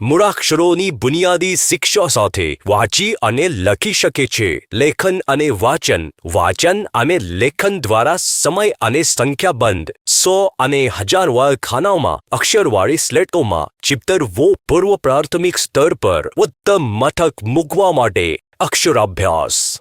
મૂળાક્ષરોની બુનિયાદી શિક્ષા સાથે વાંચી અને લખી શકે છે. લેખન અને વાંચન. વાંચન અને લેખન દ્વારા સમય અને સંખ્યાબંધ 100 અને 1000 વાર ખાનાઓમાં અક્ષરવાળી સ્લેટોમાં ચિપતરવો. પૂર્વ પ્રાથમિક સ્તર પર ઉત્તમ મથક મૂકવા માટે અક્ષરાભ્યાસ.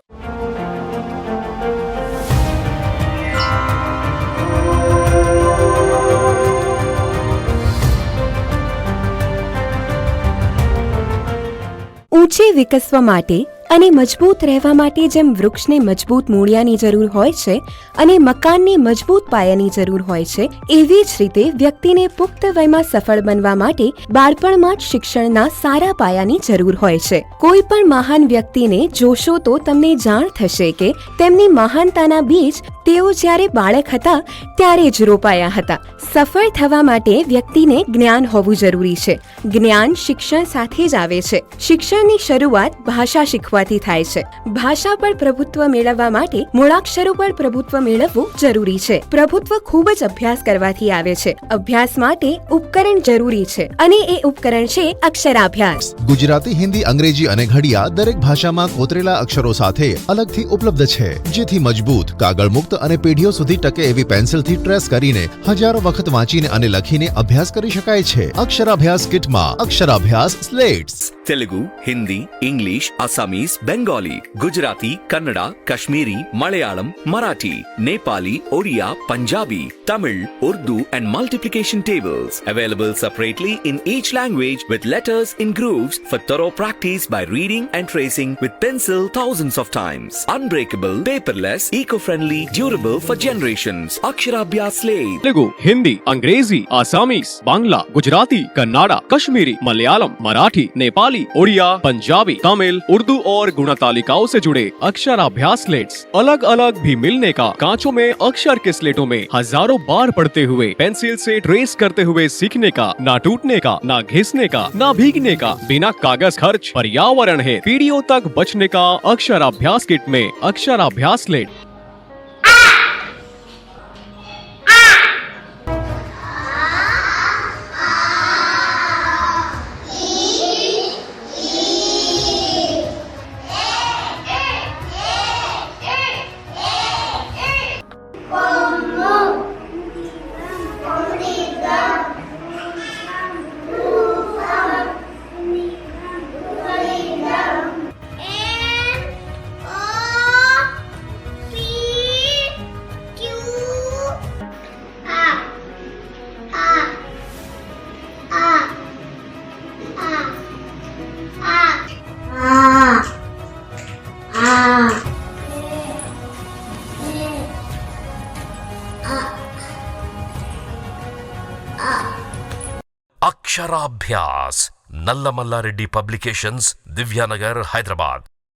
ઊંચે વિકસવા માટે અને મજબૂત રહેવા માટે જેમ વૃક્ષને મજબૂત મૂળિયાની જરૂર હોય છે અને મકાનને મજબૂત પાયાની જરૂર હોય છે, એવી જ રીતે વ્યક્તિને પુખ્ત વયમાં સફળ બનવા માટે બાળપણમાં જ શિક્ષણના સારા પાયાની જરૂર હોય છે. કોઈ પણ મહાન વ્યક્તિને જોશો તો તમને જાણ થશે કે તેમની મહાનતાના બીજ તેઓ જ્યારે બાળક હતા ત્યારે જ રોપાયા હતા. સફળ થવા માટે વ્યક્તિને જ્ઞાન હોવું જરૂરી છે. જ્ઞાન શિક્ષણ સાથે જ આવે છે. શિક્ષણની શરૂઆત ભાષા શીખવાથી થાય છે. ભાષા પર પ્રભુત્વ મેળવવા માટે મૂળાક્ષરો પર પ્રભુત્વ મેળવવું જરૂરી છે. પ્રભુત્વ ખૂબ જ અભ્યાસ કરવાથી આવે છે. અભ્યાસ માટે ઉપકરણ જરૂરી છે અને એ ઉપકરણ છે અક્ષરાભ્યાસ. ગુજરાતી, હિન્દી, અંગ્રેજી અને ઘડિયા દરેક ભાષામાં કોતરેલા અક્ષરો સાથે અલગથી ઉપલબ્ધ છે, જેથી મજબૂત, કાગળ મુક્ત અને પેઢીઓ સુધી ટકે એવી પેન્સિલથી ટ્રેસ કરીને હજારો વખત વાંચીને અને લખીને અભ્યાસ કરી શકાય છે. અક્ષરાભ્યાસ કિટમાં અક્ષરાભ્યાસ slates. Telugu, Hindi, English, Assamese, Bengali, Gujarati, Kannada, Kashmiri, Malayalam, Marathi, Nepali, Odia, Punjabi, Tamil, Urdu and multiplication tables available separately in each language with letters in grooves for thorough practice by reading and tracing with pencil thousands of times. Unbreakable, paperless, eco-friendly, durable for generations. Aksharabhyas Slate. Telugu, Hindi, अंग्रेजी, Assamese, Bangla, Gujarati, Kannada, Kashmiri, Malayalam, Marathi, Nepali, Odia, Punjabi, Tamil, Urdu और गुणतालिकाओं से जुड़े अक्षराभ्यास slates अलग अलग भी मिलने का. कांचों में अक्षर के स्लेटों में हजारों बार पढ़ते हुए पेंसिल से ट्रेस करते हुए सीखने का, ना टूटने का, ना घिसने का, ना भीगने का, बिना कागज खर्च, पर्यावरण है पीढ़ियों तक बचने का. अक्षराभ्यास किट में अक्षराभ्यास स्लेट. అక్షరాభ్యాస్ నల్లమల్లారెడ్డి పబ్లికేషన్స్, దివ్యానగర్, హైదరాబాద్.